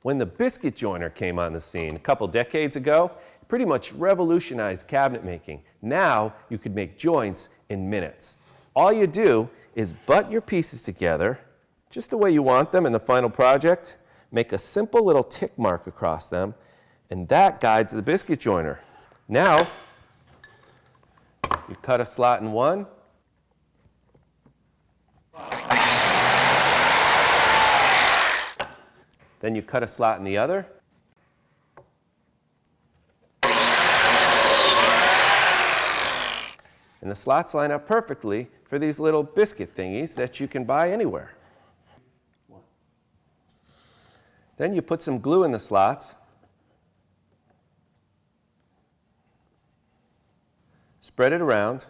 When the biscuit joiner came on the scene a couple decades ago, it pretty much revolutionized cabinet making. Now you could make joints in minutes. All you do is butt your pieces together just the way you want them in the final project, make a simple little tick mark across them, and that guides the biscuit joiner. Now, you cut a slot in one, then you cut a slot in the other, and the slots line up perfectly for these little biscuit thingies that you can buy anywhere. Then you put some glue in the slots, spread it around,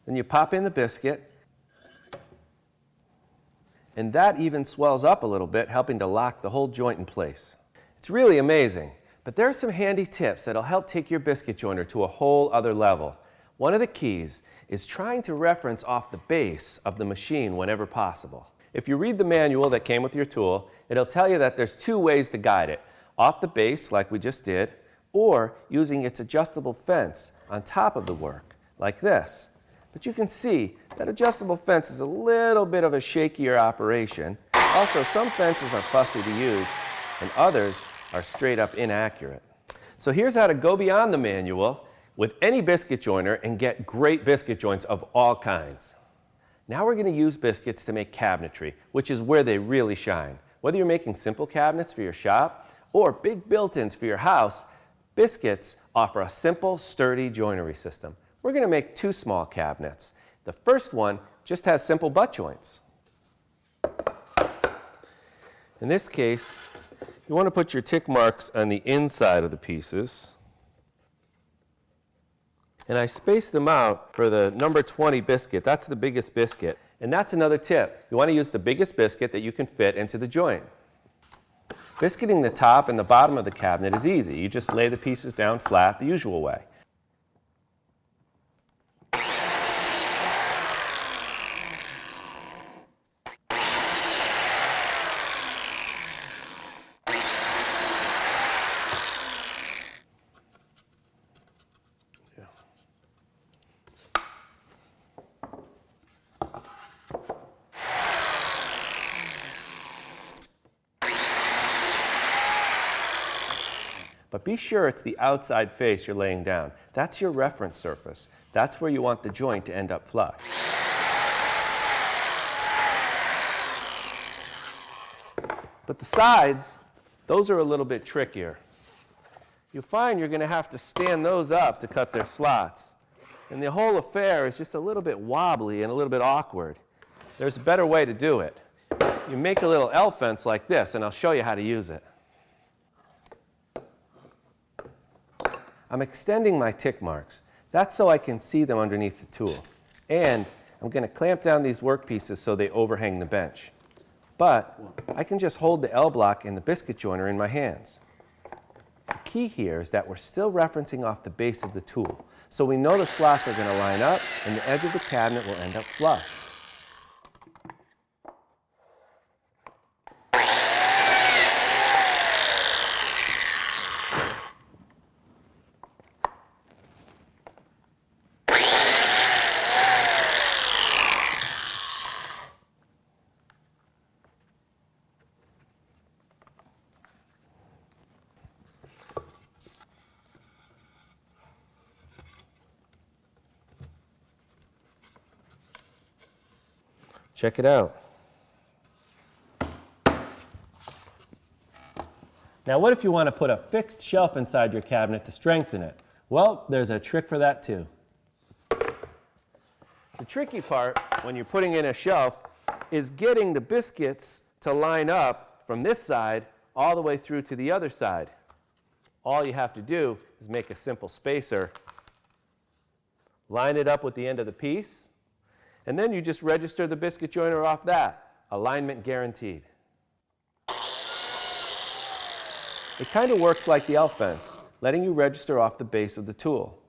then you pop in the biscuit, and that even swells up a little bit, helping to lock the whole joint in place. It's really amazing, but there are some handy tips that'll help take your biscuit joiner to a whole other level. One of the keys is trying to reference off the base of the machine whenever possible. If you read the manual that came with your tool, it'll tell you that there's two ways to guide it. Off the base, like we just did, or using its adjustable fence on top of the work, like this. But you can see that adjustable fence is a little bit of a shakier operation. Also, some fences are fussy to use, and others are straight up inaccurate. So here's how to go beyond the manual with any biscuit joiner and get great biscuit joints of all kinds. Now we're going to use biscuits to make cabinetry, which is where they really shine. Whether you're making simple cabinets for your shop or big built-ins for your house, biscuits offer a simple, sturdy joinery system. We're going to make two small cabinets. The first one just has simple butt joints. In this case, you want to put your tick marks on the inside of the pieces. And I spaced them out for the number 20 biscuit. That's the biggest biscuit. And that's another tip. You want to use the biggest biscuit that you can fit into the joint. Biscuiting the top and the bottom of the cabinet is easy. You just lay the pieces down flat the usual way. But be sure it's the outside face you're laying down. That's your reference surface. That's where you want the joint to end up flush. But the sides, those are a little bit trickier. You'll find you're going to have to stand those up to cut their slots. And the whole affair is just a little bit wobbly and a little bit awkward. There's a better way to do it. You make a little L fence like this, and I'll show you how to use it. I'm extending my tick marks. That's so I can see them underneath the tool. And I'm going to clamp down these workpieces so they overhang the bench. But I can just hold the L block and the biscuit joiner in my hands. The key here is that we're still referencing off the base of the tool. So we know the slots are going to line up and the edge of the cabinet will end up flush. Check it out. Now what if you want to put a fixed shelf inside your cabinet to strengthen it? Well, there's a trick for that too. The tricky part when you're putting in a shelf is getting the biscuits to line up from this side all the way through to the other side. All you have to do is make a simple spacer, line it up with the end of the piece, and then you just register the biscuit joiner off that. Alignment guaranteed. It kind of works like the L fence, letting you register off the base of the tool.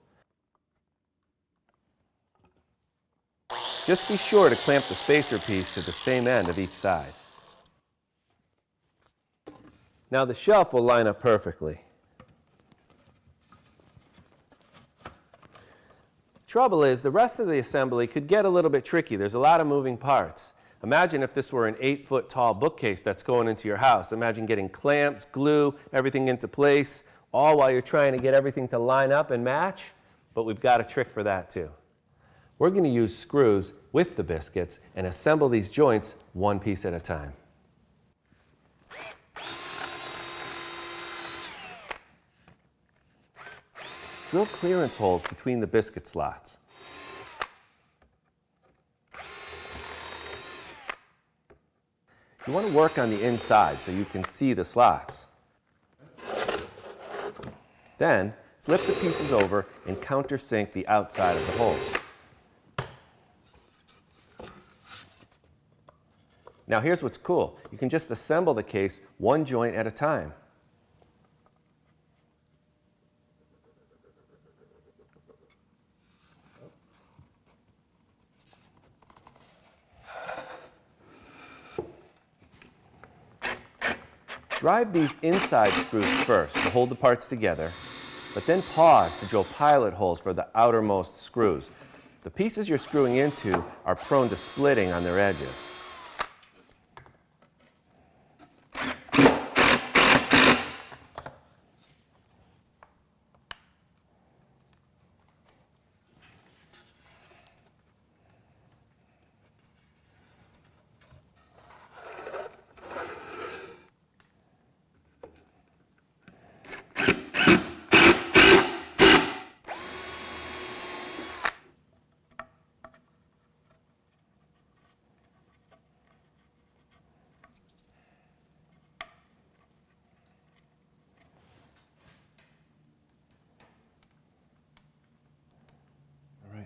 Just be sure to clamp the spacer piece to the same end of each side. Now the shelf will line up perfectly. Trouble is, the rest of the assembly could get a little bit tricky. There's a lot of moving parts. Imagine if this were an 8-foot tall bookcase that's going into your house. Imagine getting clamps, glue, everything into place, all while you're trying to get everything to line up and match. But we've got a trick for that too. We're going to use screws with the biscuits and assemble these joints one piece at a time. Drill clearance holes between the biscuit slots. You want to work on the inside so you can see the slots. Then, flip the pieces over and countersink the outside of the holes. Now here's what's cool. You can just assemble the case one joint at a time. Drive these inside screws first to hold the parts together, but then pause to drill pilot holes for the outermost screws. The pieces you're screwing into are prone to splitting on their edges.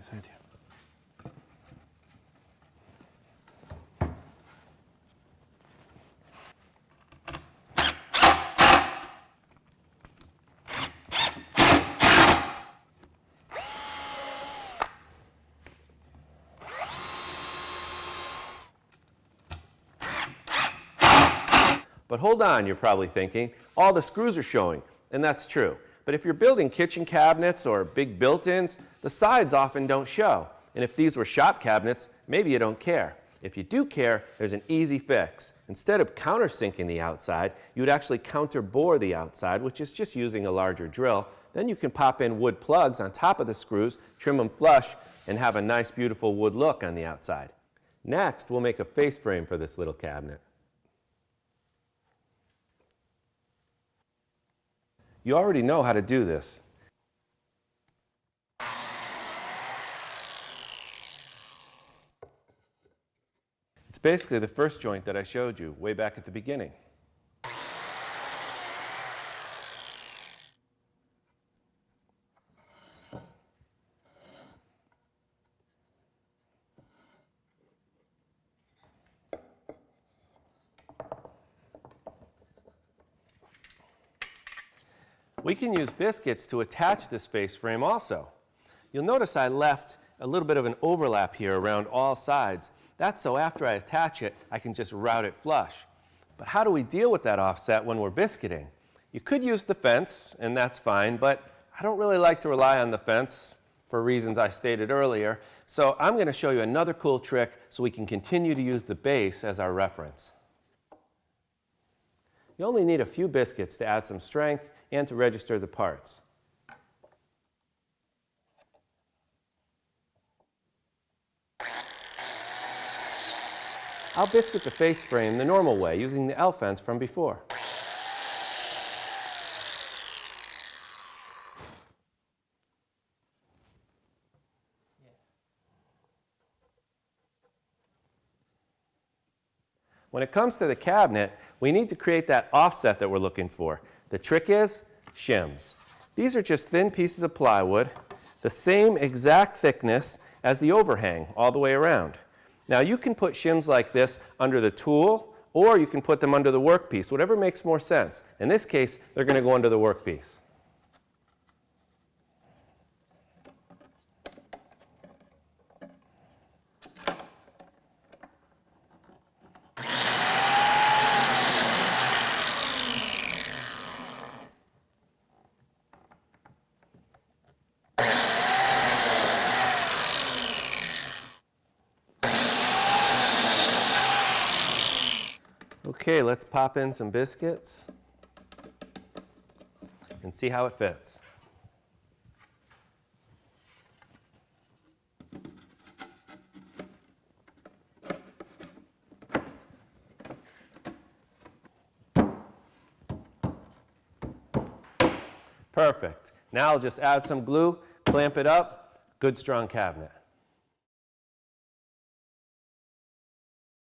Side here. But hold on, you're probably thinking, all the screws are showing, and that's true. But if you're building kitchen cabinets or big built-ins, the sides often don't show. And if these were shop cabinets, maybe you don't care. If you do care, there's an easy fix. Instead of countersinking the outside, you would actually counterbore the outside, which is just using a larger drill. Then you can pop in wood plugs on top of the screws, trim them flush, and have a nice, beautiful wood look on the outside. Next, we'll make a face frame for this little cabinet. You already know how to do this. It's basically the first joint that I showed you way back at the beginning. We can use biscuits to attach this face frame also. You'll notice I left a little bit of an overlap here around all sides. That's so after I attach it, I can just route it flush. But how do we deal with that offset when we're biscuiting? You could use the fence, and that's fine, but I don't really like to rely on the fence for reasons I stated earlier. So I'm going to show you another cool trick so we can continue to use the base as our reference. You only need a few biscuits to add some strength and to register the parts. I'll biscuit the face frame the normal way, using the L fence from before. When it comes to the cabinet, we need to create that offset that we're looking for. The trick is shims. These are just thin pieces of plywood, the same exact thickness as the overhang all the way around. Now you can put shims like this under the tool, or you can put them under the workpiece, whatever makes more sense. In this case, they're going to go under the workpiece. Okay, let's pop in some biscuits and see how it fits. Perfect. Now I'll just add some glue, clamp it up, good strong cabinet.